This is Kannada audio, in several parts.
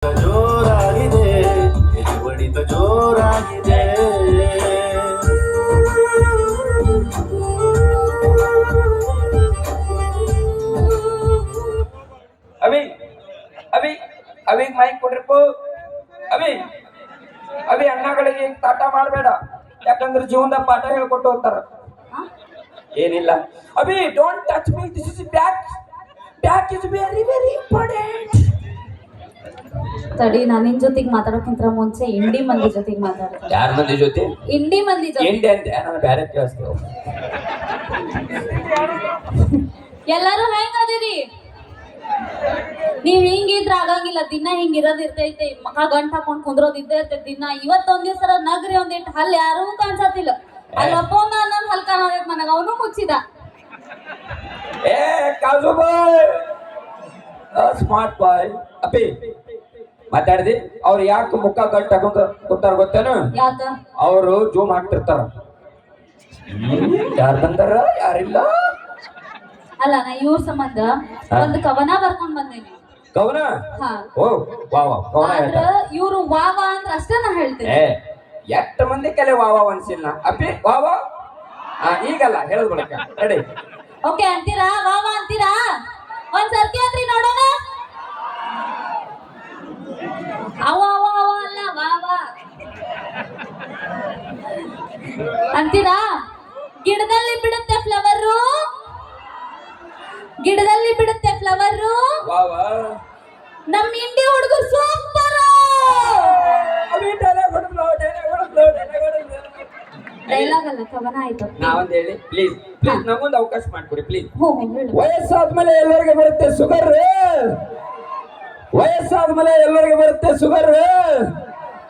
ಜೋರಾಗಿದೆ ಹೊಡಿತ ಜೋರಾಗಿದೆ. ಅವಿ ಅವಿ ಅವಿಗ್ ಮೈಕ್ ಕೊಡ್ರಿಪ್ಪು. ಅವಿ ಅವಿ ಅಣ್ಣಗಳಿಗೆ ತಾಟ ಮಾಡಬೇಡ, ಯಾಕಂದ್ರೆ ಜೀವನದ ಪಾಠ ಹೇಳ್ಕೊಟ್ಟು ಹೋಗ್ತಾರ. ಏನಿಲ್ಲ ಅವಿ, don't touch me, this is back. Back is very very important. ತಡಿ, ನಾನು ನಿನ್ ಜೊತೆಗೆ ಮಾತಾಡೋಕ್ಕಿಂತ ಮುಂಚೆ ಇಂಡಿ ಮಂದಿ ಜೊತೆಗೆ ಮಾತಾಡ್ತೀನಿ. ಯಾರ ಮಂದಿ ಜೊತೆ? ಇಂಡಿ ಮಂದಿ ಜೊತೆ. ಇಂಡಿ ಅಂತೆ, ನಾನು ಬ್ಯಾರೆ ಕೇಳಿಸ್ತೇವೆ. ಎಲ್ಲರೂ ಹೆಂಗ್ ಅದಿರಿ? ನೀವ್ ಹಿಂಗಿದ್ರ ಆಗಂಗಿಲ್ಲ, ದಿನ ಹಿಂಗಿರೋದ್ ಇರ್ತೈತಿ. ಮಕ ಗಂಟ್ ಹಾಕೊಂಡ್ ಕುಂದ್ರೋದ್ ಇದ್ದೇ ಇರ್ತೈತಿ ದಿನ. ಇವತ್ತೊಂದ್ ದಿವ್ಸ ನಗ್ರಿ ಒಂದಿಟ್ಟು ಹಲ್ ಯಾರೂ ಕಾಣಿಸತಿಲ್ಲ. ಅಲ್ಲಿ ಒಬ್ಬ ನನ್ ಹಲ್ ಕಾಣೋದೈತ್ ನನಗ, ಅವನು ಮುಚ್ಚಿದ. ಏ ಕಾಜು ಬಾಯ್, ಸ್ಮಾರ್ಟ್ ಬಾಯ್. ಅಪ್ಪಿ ಮಾತಾಡಿದಿ, ಅವ್ರು ಯಾಕೆ ಮುಖ ಗಂಟ ಕೂತಾರ ಗೊತ್ತೇನು? ಯಾಕ? ಅವರು ಜೂಮ್ ಹಾಕ್ತಿರ್ತಾರ. ಯಾರು ಬಂದಾರ ಯಾರಿಲ್ಲ. ಅಲ್ಲ, ನಾ ಇವ್ರ ಸಂಬಂಧ ಒಂದು ಕವನ ಬರ್ಕೊಂಡ್ ಬಂದೇನಿ. ಕವನ? ಹಾ. ಓ ವಾ ವಾ, ಕವನ ಆದ್ರ ಇವ್ರು ವಾ ವಾ ಅಂದ್ರ ಅಷ್ಟೇ ನಾ ಹೇಳ್ತೀನಿ. ಏ ಎಷ್ಟು ಮಂದಿ ಕೆಲೆ ವಾ ವಾ ಅನ್ಸಿಲ್ಲ. ಅಪ್ಪಿ ವಾ ವಾ ಈಗಲ್ಲ ಹೇಳದ್ ಬಿಡಕ್ಕ. ರೆಡಿ? ಓಕೆ ಅಂತೀರಾ? ವಾ ವಾ ಅಂತೀರಾ? ಒಂದ್ ಸರ್ತಿ ಅಂದ್ರಿ ನೋಡೋಣ. ಅವ ಅವ ಅವ ಅಲ್ಲ, ವಾ ವಾ ಅಂತೀರಾ? ಗಿಡದಲ್ಲಿ ಬಿಡುತ್ತೆ ಫ್ಲವರು, ಗಿಡದಲ್ಲಿ ಬಿಡುತ್ತೆ ಫ್ಲವರು. ವಾ ವಾ. ನಮ್ ಇಂಡಿ ಹುಡುಗರು ಸೂಪರ್. ಡೈಲಾಗ್ ಅಲ್ಲ, ಕವನ ಆಯ್ತು. ನಾವೊಂದ್ ಹೇಳಿ ಪ್ಲೀಸ್ ಪ್ಲೀಸ್, ನಮಗೊಂದು ಅವಕಾಶ ಮಾಡ್ಕೊಡಿ ಪ್ಲೀಸ್. ಹೇಳು. ವಯಸ್ಸಾದ್ಮೇಲೆ ಎಲ್ಲರಿಗೆ ಬರುತ್ತೆ ಶುಗರ್. ವಯಸ್ಸಾದ್ಮೇಲೆ ಎಲ್ಲರಿಗೆ ಬರುತ್ತೆ ಶುಗರ್.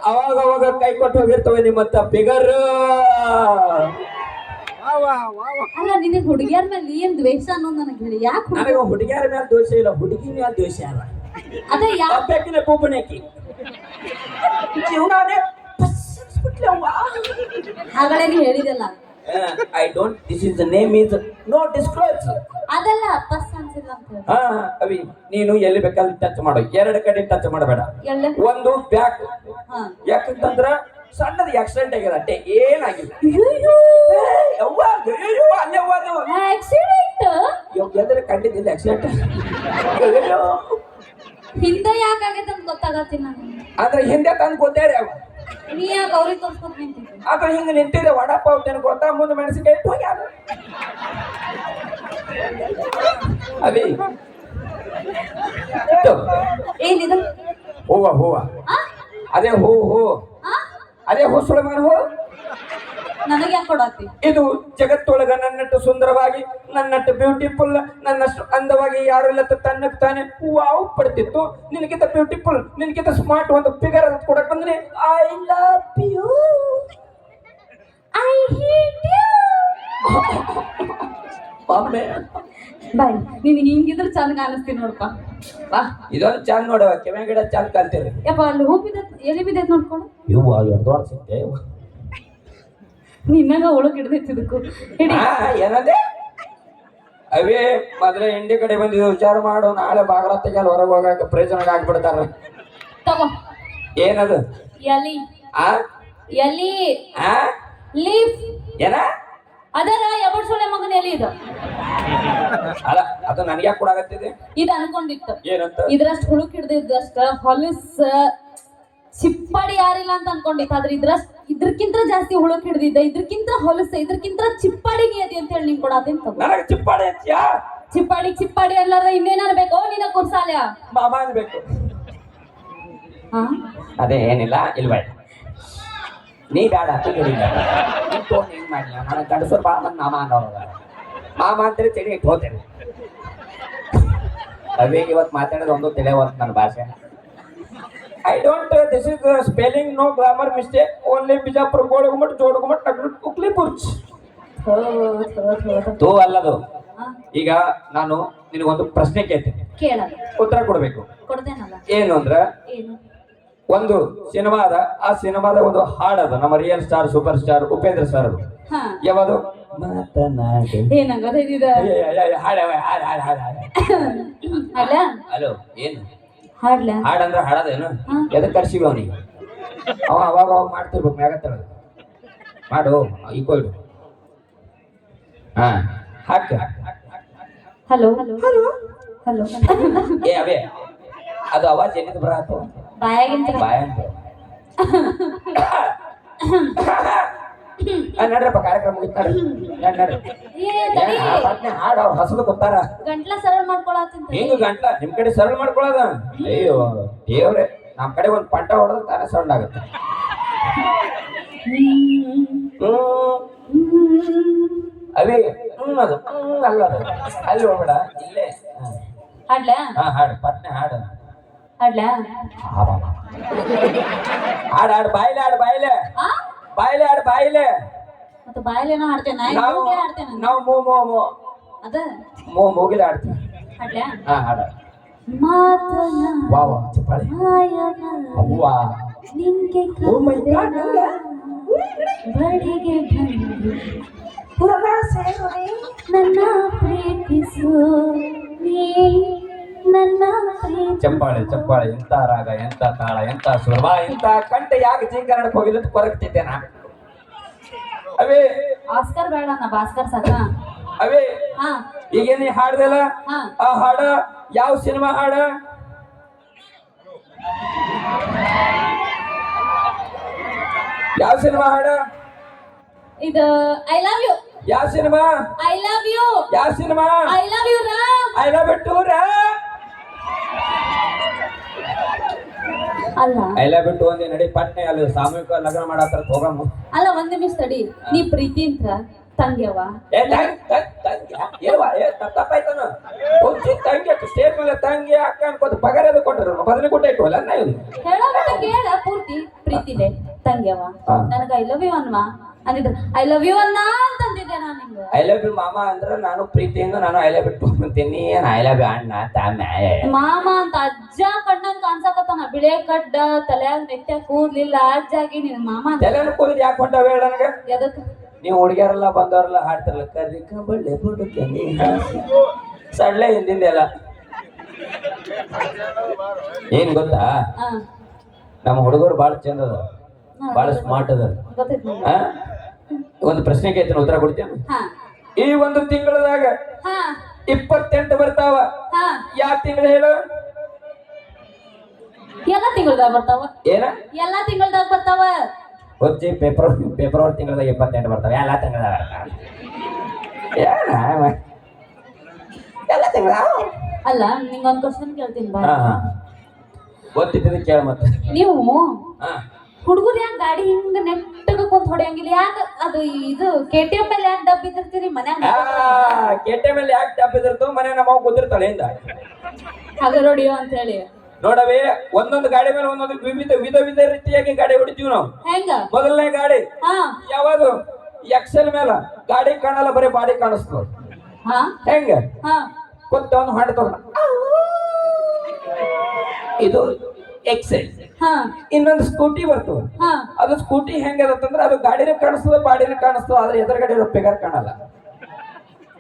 ಅವಾಗ ಅವಾಗ ಕೈ ಕೊಟ್ಟು ಹೋಗಿರ್ತವೆ ನಿಮ್ಮಂತ ಫಿಗರ್. ಅಲ್ಲ, ನಿನಗೆ ಹುಡುಗಿಯರ ಮೇಲೆ ಏನ್ ದ್ವೇಷ ಅನ್ನೋದು ನನಗೆ ಹೇಳಿ. ಯಾಕೆ? ನನಗೆ ಹುಡುಗಿಯರ ಮೇಲೆ ದೋಷ ಇಲ್ಲ, ಹುಡುಗಿ ಮೇಲೆ ದೋಷ ಅಲ್ಲ. ಅದೇ ಯಾಕಿನ ಪೂಪಣಿ ಜೀವನಾನೇ ಆಗಲೇ ನೀ ಹೇಳಿದಲ್ಲ. I don't, this is the name is no disclose. ಅದಲ್ಲ, ಪಸ್ ಅನ್ಸಿಲ್ಲ ಅಂತ ಹೇಳಿ. ಅವಿ, ನೀನು ಎಲ್ಲಿ ಬೇಕಾದ್ರೆ ಟಚ್ ಮಾಡು, ಎರಡು ಕಡೆ ಟಚ್ ಮಾಡಬೇಡ. ಒಂದು ಬ್ಯಾಕ್. ಯಾಕಂತಂದ್ರ ಸಣ್ಣದ ಆಕ್ಸಿಡೆಂಟ್ ಆಗ್ಯದ ಅಷ್ಟೇ, ಏನಾಗಿಲ್ಲ. ಎದ್ರೆ ಕಂಡಿದ್ದಿಲ್ಲ ಆಕ್ಸಿಡೆಂಟ್. ಹಿಂದೆ ಯಾಕಾಗೈತೆ ಅಂತ ಗೊತ್ತಾಗತ್ತಿಲ್ಲ ನನಗೆ. ಅಂದ್ರೆ ಹಿಂದೆ ತಂದು ಗೊತ್ತೇಳಿ ಅವ. ನೀ ಯಾಕೆ ಅವ್ರಿಗೆ ತೋರ್ಸ್ಕೊತ ನಿಂತಿದ್ದೆ? ಆದ್ರೆ ಹಿಂಗ ನಿಂತಿದೆ ವಡಾಪಾವ್ ಟೆನ್ ಗೊತ್ತಾ, ಮುಂದೆ ಮೆಣಸಿನಕಾಯಿ ಇಟ್ಟು ಹೋಗ್ಯಾರ. ಅವಿ ಏನಿದು? ಹೂವ ಹೂವ, ಅದೇ ಹೂ ಹೂ, ಅದೇ ಹೂ ಸುಳ ಮಗನ ಹೂ. ನನಗೆ ಯಾಕೆ ಕೊಡತ್ತಿ? ಇದು ಜಗತ್ತೊಳಗ ನನ್ನಟ್ಟು ಸುಂದರವಾಗಿ, ನನ್ನಟ್ಟು ಬ್ಯೂಟಿಫುಲ್, ನನ್ನಷ್ಟು ಅಂದವಾಗಿ ಯಾರೆಲ್ಲ ತನ್ನಕ್ಕೆ ತಾನೇ ವಾವ್ ಪಡ್ತಿತ್ತು. ನಿನಗಿಂತ ಬ್ಯೂಟಿಫುಲ್, ನಿನಗಿಂತ ಸ್ಮಾರ್ಟ್ ಒಂದು ಫಿಗರ್ ಕೊಡಕ್ ಬಂದ್ರೆ I love you, I hate you. Boy, ನೀನು ಹಿಂಗಿದ್ರೆ ಚಂದ ಕಾಣಿಸ್ತೀನಿ ನೋಡಪ್ಪ. ಬಾ, ಇದೊಂದು ಚಂದ ನೋಡವ, ಕೆಮ್ಮೆ ಗಿಡ ಚಂದ ಕಲ್ತೀರಿ. ಯಪ್ಪ, ಅಲ್ಲಿ ಹೂ ಬಿದ್ದತ್, ಎಲ್ಲಿ ಬಿದ್ದೈತ್ ನೋಡ್ಕೊಂಡು. ಇವು ಎರಡು ದೊಡ್ಡ ಸಿಕ್ತೆ. ನಿನ್ನಾಗ ಒಳಗೆ ಹಿಡ್ದೈತಿದಕ್ಕೂ ಹಿಡಿ. ಏನಂದೆ? ಅವೇ ಮೊದಲೇ ಇಂಡಿ ಕಡೆ ಬಂದಿದ್ದು, ವಿಚಾರ ಮಾಡು. ನಾಳೆ ಬಾಗಲ ತೆಗೆಲ್ ಹೊರಗೆ ಹೋಗಾಕ ಪ್ರಯೋಜನ ಆಗ್ಬಿಡ್ತಾರ. ತಗೋ. ಏನದು? ಎಲಿ. ಆ ಎಲಿ. ಲೀಫ್. ಏನ? ಅದರ ಎಬಡ್ ಸುಳೆ ಮಗನ ಎಲಿ ಇದು. ಅಲ್ಲ, ಅದು ನನಗೆ ಯಾಕೆ ಕೊಡಾಗತ್ತಿದೆ? ಇದು ಅನ್ಕೊಂಡಿತ್ತು. ಏನಂತ? ಇದ್ರಷ್ಟು ಹುಳುಕ್ ಹಿಡ್ದಿದ್ದಷ್ಟ ಹೊಲಸ್ ಚಿಪ್ಪಾಡಿ ಯಾರಿಲ್ಲ ಅಂತ ಅನ್ಕೊಂಡಿತ್ತು. ಆದ್ರೆ ಇದ್ರಕ್ಕಿಂತ ಜಾಸ್ತಿ ಹುಳುಕ್ ಹಿಡ್ದಿದ್ದ, ಇದ್ರಕ್ಕಿಂತ ಹೊಲಸ, ಇದ್ರಕ್ಕಿಂತ ಚಿಪ್ಪಾಡಿ ನೀದಿ ಅಂತ ಹೇಳಿ ನಿಂಗೆ ಕೊಡಾತೀನಿ. ನನಗೆ ಚಿಪ್ಪಾಡಿ ಅಂತ್ಯಾ? ಚಿಪ್ಪಾಡಿ ಚಿಪ್ಪಾಡಿ ಎಲ್ಲಾರ ಇನ್ನೇನಾರ ಬೇಕೋ ನಿನ್ನ ಕುರ್ಸಾಲ್ಯ? ಮಾಮ ಅನ್ಬೇಕು. ಅದೇ ಏನಿಲ್ಲ ಇಲ್ವಾ, ನೀ ಬೇಡ ಹಿಂಗ್ ಮಾಡಿಲ್ಲ. ನನಗೆ ಗಂಡಸರು ಬಾ ಮಂದಿ ಮಾಮ ಅನ್ನೋದ. ಮಾಮ ಅಂತಾರೆ ಚಳಿ ಇಟ್ಟು ಹೋಗ್ತೇನೆ. ಅವೇಗ ಇವತ್ತು ಮಾತಾಡೋದು ಒಂದು ತಿಳಿಯವತ್ತು ನನ್ನ ಭಾಷೆ. I don't, this is spelling, no grammar mistake, only Bijapur Golgumbaz Jodgumbaz ನಗರ ಕುಕ್ಲಿ ಬುರ್ಜ್. ತೋ ಅಲ್ಲದು. ಈಗ ನಾನು ನಿನಗೊಂದು ಪ್ರಶ್ನೆ ಕೇಳ್ತೀನಿ, ಕೇಳ, ಉತ್ತರ ಕೊಡ್ಬೇಕು. ಕೊಡ್ತೇನಲ್ಲ. ಏನು ಅಂದ್ರ, ಒಂದು ಸಿನಿಮಾ ಅದ, ಆ ಸಿನಿಮಾದ ಒಂದು ಹಾಡದ, ನಮ್ಮ real star super star Upendra sir ಅದು. ಯಾವುದು? ಮಾತನಾಡಿ. ಏನಾಗದ? ಹಲೋ, ಏನು ಹಾಡ್ಲ ಹಾಡಂದ್ರ ಹಾಡೋದೇನು ಹಾ. ಎದಕ್ಕೆ ಕರ್ಸಿವಿ ಅವನಿಗೆ ಅವ ಅವಾಗ ಅವಾಗ ಮಾಡ್ತಿರ್ಬೇಕು ಮ್ಯಾಗತ್ತಳ ಮಾಡು ಈಕೋ ಇಡು ಹಾ ಹಾಕ ಹಲೋ ಹಲೋ ಹಲೋ ಏ ಅವೇ ಅದು ಅವಾಜ್ ಏನಿದ್ ಬರತ್ತ ಬಾಯಾಗಿಂತ ಬಾಯ ನಡ್ರಪ್ಪ ಕಾರ್ಯಕ್ರಮ ಮುಗಿತ್ ನಡ್ರಿ ಹಾಡು ಅವ್ರು ಹಸಲು ಗೊತ್ತಾರ ಗಂಟ್ಲ ಸರಳ ಮಾಡ್ಕೊಳತ್ತಿಂತ ಹಿಂಗ ಗಂಟ್ಲ ನಿಮ್ ಕಡೆ ಸರಳ ಮಾಡ್ಕೊಳ್ಳೋದ ಅಯ್ಯೋ ದೇವ್ರೆ ನಮ್ ಕಡೆ ಒಂದ್ ಪಂಟ ಹೊಡೆದ್ರೆ ತಾನೇ ಸರಳ ಆಗುತ್ತೆ ಅವೇ ಅದು ಅಲ್ಲ ಅದು ಅಲ್ಲಿ ಹೋಗ್ಬೇಡ ಇಲ್ಲೇ ಹಾಡ್ಲ ಹಾ ಹಾಡು ಪಟ್ನೆ ಹಾಡು ಹಾಡ್ಲ ಹಾಡು ಹಾಡು ಬಾಯಿಲೆ ಹಾಡು ಬಾಯಿಲೆ ಆ ಬಾಯಿಲೆ ಹಾಡು ಬಾಯಿಲೆ ಮತ್ತೆ ಬಾಯಲ್ಲೇನೋ ಹಾಡ್ತೇನೆ ನಾವು ಹಾಡ್ತೇನೆ ನಾವು ಮೋ ಮೋ ಮೋ ಅದ ಮೂಗಿಲೆ ಹಾಡ್ತೀವಿ ಹಾಡ್ಲ ಹಾ ಹಾಡು ಮಾತನ ವಾ ವಾ ಚಪ್ಪಾಳೆ ಮಾಯನ ಅವ್ವಾ ನಿಂಗೆ ಓ ಮೈ ಗಾಡ್ ಬಳಿಗೆ ಬಂದು ನನ್ನ ಪ್ರೀತಿಸು ನೀ ನನ್ನ ಪ್ರೀತಿ ಚಪ್ಪಾಳೆ ಚಪ್ಪಾಳೆ ಎಂತ ರಾಗ ಎಂತ ತಾಳ ಎಂತ ಸುರ ಎಂತ ಕಂಠ ಯಾಕೆ ಜೀ ಕನ್ನಡಕ್ಕೆ ಹೋಗಿಲ್ಲ ಅಂತ ಕೊರಗ್ತಿದ್ದೆ ನಾ ಅವೇ ಆಸ್ಕರ್ ಬೇಡ ನಾ ಭಾಸ್ಕರ್ ಸಾಕ ಅವೇ ಹಾ ಈಗ ನೀ ಹಾಡ್ದಲ್ಲ ಹಾ ಆ ಹಾಡ ಯಾವ ಸಿನಿಮಾ ಹಾಡ ಯಾವ ಸಿನಿಮಾ ಹಾಡ ಇದು ಐ ಲವ್ ಯು ಯಾವ ಸಿನಿಮಾ ಐ ಲವ್ ಯು ಯಾವ ಸಿನಿಮಾ ಐ ಲವ್ ಯು ರಾ ಐ ಲವ್ ಯು ಟು ರಾ ಅಲ್ಲ ಐ ಲವ್ ಯು ಟು ಒಂದೇ ನಡಿ ಪಟ್ನೆ ಅಲ್ಲಿ ಸಾಮೂಹಿಕ ಲಗ್ನ ಮಾಡತ್ತಾರ ಹೋಗಮ್ಮ ಅಲ್ಲ ಒಂದ್ ನಿಮಿಷ ತಡಿ ನೀ ಪ್ರೀತಿ ಅಂತ ತಂಗ್ಯವ ಏ ತಂಗಿ ಏವಾ ಏ ತಪ್ಪಾಯ್ತಾನ ಒಂಚಿ ತಂಗಿ ಸ್ಟೇಜ್ ಮೇಲೆ ತಂಗಿ ಅಕ್ಕ ಅನ್ಕೋತ ಪಗಾರ ಅದು ಕೊಟ್ಟರು ಬದಲಿ ಕೊಟ್ಟ ಇಟ್ಟವಲ್ಲ ನಾ ಇದು ಹೇಳೋದ ಕೇಳ ಪೂರ್ತಿ ಪ್ರೀತಿದೆ ತಂಗ್ಯವ ಹಾ. ನನಗ ಐ ಲವ್ ಯು ಅನ್ವಾ ಅಂದಿದ್ರ ಐ ಲವ್ ಯು ಅನ್ನ ಅಂತಂದಿದ್ದೆ ನಾನು ನಿಂಗ ಐ ಲವ್ ಯು ಮಾಮ ಅಂದ್ರೆ ನಾನು ಪ್ರೀತಿಯಿಂದ ನಾನು ಐ ಲವ್ ಯು ಟು ಅಂತೀನಿ ಏನ್ ಐ ಲವ್ ಯು ಅಣ್ಣ ತಾಮ ಮಾಮ ಅಂತ ಅಜ್ಜ ಕಣ್ಣಂಗ್ ಕಾಣ್ಸಕತ್ತಾನ ಬಿಳೆ ಗಡ್ಡ ತಲ್ಯಾಗ ನೆಟ್ಟ ಕೂದ್ಲಿಲ್ಲ ಅಜ್ಜಾಗಿ ನಿನ್ ಮಾಮ ಅಂತ ತಲೆನ ಕೂದಲು ಯಾಕೆ ಹೊಂಟಾವ ಹೇಳ ನನಗೆ ಎದಕ್ ನೀವು ಹುಡುಗಿಯರೆಲ್ಲ ಬಂದವರೆಲ್ಲ ಹಾಡ್ತಿರಲ್ಲ ಕರ್ರಿ ಕಬಳ್ಳೆ ಬುಡುಕೆ ನೀ ಸಡ್ಲೆ ಹಿಂದಿಂದೆಲ್ಲ ಏನ್ ಗೊತ್ತಾ ಹಾ ನಮ್ಮ ಹುಡುಗರು ಬಾಳ ಚಂದ ಅದ ಬಾಳ ಸ್ಮಾರ್ಟ್ ಅದ ಗೊತ್ತೈತ್ ನಂಗೆ. ಆ? ಒಂದು ಪ್ರಶ್ನೆ ಕೇಳ್ತೀನಿ ಉತ್ತರ ಕೊಡ್ತೇನೆ ಹಾ ಈ ಒಂದು ತಿಂಗಳದಾಗ ಹಾ 28 ಬರ್ತಾವ ಹಾ ಯಾವ ತಿಂಗಳು ಹೇಳು ಎಲ್ಲಾ ತಿಂಗಳದಾಗ ಬರ್ತಾವ ಏನ ಎಲ್ಲಾ ತಿಂಗಳದಾಗ ಬರ್ತಾವ ಹೊಚ್ಚಿ ಫೆಬ್ರವರಿ ತಿಂಗಳದಾಗ 28 ಬರ್ತಾವ ಎಲ್ಲ ತಿಂಗಳದಾಗ ಎಲ್ಲ ತಿಂಗಳ ಅಲ್ಲ ನಿಂಗೊಂದ್ ಕ್ವಶನ್ ಕೇಳ್ತೀನಿ ಬಾ ಹಾ ಹಾ ಗೊತ್ತಿದ್ದ ಕೇಳ ಮತ್ತೆ ನೀವು ಹಾ ಹುಡುಗರು ಯಾಕೆ ಗಾಡಿ ಹಿಂಗ ನೆಟ್ಟಗ ಕುಂತ ಹೊಡೆಯಂಗಿಲ್ಲ ಯಾಕೆ ಅದು ಇದು KTM ಮೇಲೆ ಯಾಕೆ ಡಬ್ ಇದ್ದಿರ್ತೀರಿ ಮನ್ಯಾಗ ಕೆಟ್ಟೆ ಮೇಲೆ ಯಾಕೆ ಡಬ್ಬಿದಿರ್ತು ಮನೆ ನಮ್ಮ ಕೂತಿರ್ತಾಳೆ ಹಿಂದ ಹಗರ್ ಹೊಡಿಯೋ ಅಂತ ಹೇಳಿ ನೋಡವೇ ಒಂದೊಂದು ಗಾಡಿ ಮೇಲೆ ಒಂದೊಂದು ವಿಧ ವಿಧ ರೀತಿಯಾಗಿ ಗಾಡಿ ಹೊಡಿತೀವಿ ನಾವು ಹೆಂಗ ಮೊದಲನೇ ಗಾಡಿ ಹಾ ಯಾವಾಗ ಎಕ್ಸೆಲ್ ಮೇಲೆ ಗಾಡಿ ಕಾಣಲ್ಲ ಬರೀ ಬಾಡಿ ಕಾಣಿಸ್ತದ ಹಾ ಹೆಂಗ ಹಾ ಕೊತ್ತ ಒಂದು ಹಾಡು ತಗೊಂಡ ಇದು ಎಕ್ಸೆಲ್ ಹಾ ಇನ್ನೊಂದು ಸ್ಕೂಟಿ ಬರ್ತದ ಹಾ ಅದು ಸ್ಕೂಟಿ ಹೆಂಗದಂದ್ರೆ ಅದು ಗಾಡಿನೂ ಕಾಣಿಸ್ತದ ಬಾಡಿನೂ ಕಾಣಿಸ್ತದ ಆದ್ರೆ ಎದುರುಗಡೆ ಇರೋ ಫಿಗರ್ ಕಾಣಲ್ಲ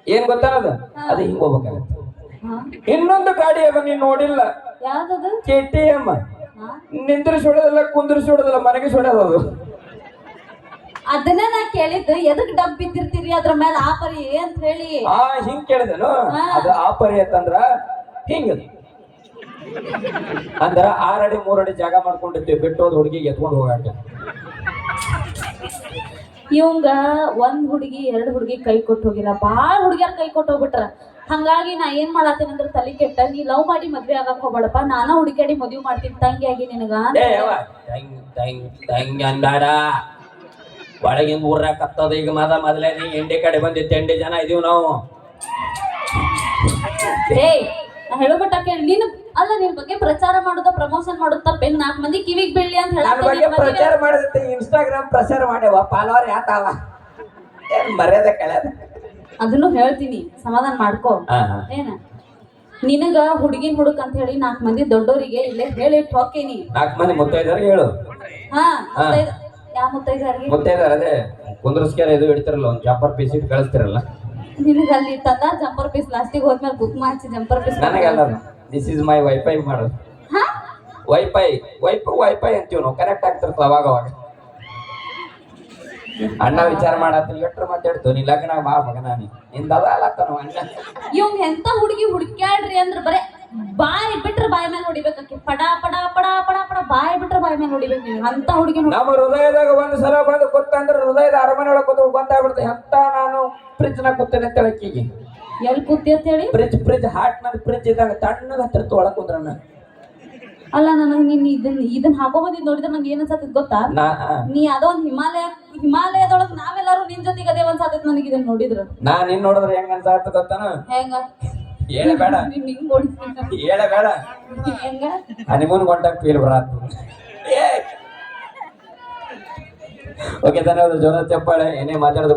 ಏನ್ ಗೊತ್ತಾನದು ಅದು ಹಿಂಗ್ ಹೋಗ್ಬೇಕಾಗತ್ತೆ ಹಾ ಇನ್ನೊಂದು ಗಾಡಿ ಅದ ನೀನ್ ನೋಡಿಲ್ಲ ಯಾವ್ದದು KTM ಹಾ ನಿಂದ್ರಿಸಿ ಹೊಡೆದಲ್ಲ ಕುಂದ್ರಿಸಿ ಹೊಡೆದಲ್ಲ ಮನೆಗೆ ಹೊಡೆದ ಅದು ಅದನ್ನ ನಾ ಕೇಳಿದ್ದು ಎದಕ್ ಡಬ್ ಬಿದ್ದಿರ್ತೀರಿ ಅದ್ರ ಮೇಲೆ ಆಪರಿ ಅಂತ ಹೇಳಿ ಹಿಂಗ್ ಕೇಳಿದೆನು ಹಾ. ಅದು ಆಪರಿ ಅಂತಂದ್ರ ಹಿಂಗ ಅಂದ್ರ 6 ಅಡಿ 3 ಅಡಿ ಜಾಗ ಮಾಡ್ಕೊಂಡಿರ್ತೀವಿ ಬಿಟ್ಟು ಹೋದ್ ಹುಡುಗಿಗೆ ಎತ್ಕೊಂಡು ಹೋಗಾಕ ಇವಂಗ ಒಂದ್ ಹುಡುಗಿ 2 ಹುಡುಗಿ ಕೈ ಕೊಟ್ಟು ಹೋಗಿಲ್ಲ ಬಾಳ ಹುಡುಗಿಯರ್ ಕೈ ಕೊಟ್ಟು ಹೋಗ್ಬಿಟ್ರ ಹಂಗಾಗಿ ನಾ ಏನ್ ಮಾಡತ್ತೀನಿ ಅಂದ್ರೆ ತಲೆ ಕೆಟ್ಟ ನೀ ಲವ್ ಮಾಡಿ ಮದ್ವೆ ಆಗಕ್ ಹೋಗ್ಬೇಡಪ್ಪ ನಾನ ಹುಡುಕಾಡಿ ಮದ್ವೆ ಮಾಡ್ತೀನಿ ತಂಗಿಯಾಗಿ ನಿನಗ ಅಂತ ಏ ಯವ್ವ, ತಂಗಿ ಅಂದಾಡ ಒಳಗಿಂದ ಊರ್ರಾಗ ಕತ್ತದ ಈಗ ಮೊದಲೇ ನೀ ಎಂಡಿ ಕಡೆ ಬಂದಿತ್ತು 8 ಜನ ಇದೀವಿ ನಾವು ಏಯ್ ನಾ ಹೇಳಬಿಟ್ಟ ಕೇಳಿ ನೀನು ಅಲ್ಲ ನಿನ್ ಬಗ್ಗೆ ಪ್ರಚಾರ ಮಾಡೋದ ಪ್ರಮೋಷನ್ ಮಾಡೋದ್ ತಪ್ಪೇನ್ 4 ಮಂದಿ ಕಿವಿಗ್ ಬೀಳ್ಲಿ ಅಂತ ನನ್ನ ಬಗ್ಗೆ ಪ್ರಚಾರ ಮಾಡಿದತ್ತೆ ಇನ್ಸ್ಟಾಗ್ರಾಮ್ ಪ್ರಚಾರ ಮಾಡ್ಯವ ಫಾಲೋವರ್ ಯಾತಾವ ಏನ್ ಮರ್ಯಾದೆ ಕಳ್ಯಾದ ಅದನ್ನು ಹೇಳ್ತೀನಿ ಸಮಾಧಾನ ಮಾಡ್ಕೋ ಏನ ನಿನಗ ಹುಡುಗಿನ ಹುಡುಕ್ ಅಂತ ಹೇಳಿ 4 ಮಂದಿ ದೊಡ್ಡೋರಿಗೆ ಇಲ್ಲೇ ಹೇಳಿಟ್ಟು ಹೋಗ್ತೀನಿ 4 ಮಂದಿ ಮುತ್ತೈದಾರ ಹೇಳು ಹಾ ಯಾವ ಮುತ್ತೈದಾರಿಗೆ ಮುತ್ತೈದಾರ ಅದೇ ಕುಂದ್ರಸ್ಕ್ಯಾರ ಇದು ಇಡ್ತಿರಲ್ಲ ಒಂದು ಜಂಪರ್ ಪೀಸ್ ಇಟ್ಟು ಕಳಿಸ್ತಿರಲ್ಲ ನಿನಗ ಅಲ್ಲಿ ತಂದ ಜಂಪರ್ ಪೀಸ್ ಲಾಸ್ಟಿಗೆ ಹೋದ್ಮೇಲೆ ಬುಕ್ ಮಾಡ್ಸಿ ಜಂಪರ್ ಪೀಸ್ ನನಗಲ್ಲ ದಿಸ್ ಇಸ್ ಮೈ ವೈಫೈ ಮಾಡೋದು ಹಾ ವೈಫೈ ವೈಫೈ ಅಂತೀವಿ ನಾವು, ಕನೆಕ್ಟ್ ಆಗ್ತಿರ್ತದ ಅವಾಗ ಅವಾಗ. ಅಣ್ಣ ವಿಚಾರ ಮಾಡತ್ತೀನಿ ಎಟ್ರು ಮಾತಾಡ್ತು ನೀ ಲಗ್ನ ಬಾ ಮಗನ ನಿಂದದ ಅಲ್ಲತ್ತನ ಅಣ್ಣ. ಇವಂಗ್ ಎಂತ ಹುಡುಗಿ ಹುಡುಕ್ಯಾಡ್ರಿ ಅಂದ್ರ ಬರೇ ಬಾಯಿ ಬಿಟ್ರ ಬಾಯಿ ಮೇಲೆ ಹೊಡಿಬೇಕಿ, ಪಡ ಪಡ ಪಡ ಪಡ ಪಡ ಬಾಯಿ ಬಿಟ್ರ ಬಾಯಿ ಮೇಲೆ ಹೊಡಿಬೇಕು ನೀವು ಅಂತ ಹುಡುಗಿ. ನಮ್ಮ ಹೃದಯದಾಗ ಒಂದ್ ಸಲ ಬಂದು ಕೂತಂದ್ರ ಹೃದಯದ ಅರಮನೆ ಒಳಗೆ ಕೂತ ಗೊತ್ತಾಗ್ಬಿಡ್ತದೆ ಎಂತ ನಾನು ಫ್ರಿಜ್ ನಾಗ ಕೂತೇನೆ ಅಂತ ಹೇಳಕ್ಕಿಗೆ. ಎಲ್ಲಿ ಕೂತಿ ಅಂತ ಹೇಳಿ? ಫ್ರಿಜ್ ಹಾಟ್ ನದ್ ಫ್ರಿಜ್ ಇದ್ದಾಗ ತಣ್ಣಗ ಹತ್ತಿರತ್ತು ಒಳಗ್ ಕುಂದ್ರಣ್ಣ. ಅಲ್ಲ ನನಗ್ ನೀನ್ ಇದನ್ನ ಹಾಕೋ ಬಂದಿದ್ ನೋಡಿದ್ರೆ ನಂಗೆ ಏನ್ ಅನ್ಸತ್ತಿದ್ ಗೊತ್ತಾ? ನೀ ಅದೋ ಒಂದ್ ಹಿಮಾಲಯದೊಳಗ್ ನಾವೆಲ್ಲರೂ ನಿನ್ ಜೊತೆಗೆ ಅದೇ ಅನ್ಸತ್ತೈತ್ ನನಗೆ ಇದನ್ನ ನೋಡಿದ್ರ. ನಾ ನಿನ್ ನೋಡಿದ್ರೆ ಹೆಂಗ ಅನ್ಸಾತ ಗೊತ್ತಾನ? ಹೆಂಗ ಹೇಳೇ ಬೇಡ, ಹಿಂಗ್ ನೋಡಿದ್ರಿ ಹೇಳೇ ಬೇಡ. ಹೆಂಗ ಹನಿಮೂನ್ ಕೊಂಡಾಗ ಫೀಲ್ ಬರತ್ತ. ಓಕೆ ಧನ್ಯವಾದ. ಜೋರ ಚಪ್ಪಾಳೆ. ಏನೇ ಮಾತಾಡೋದು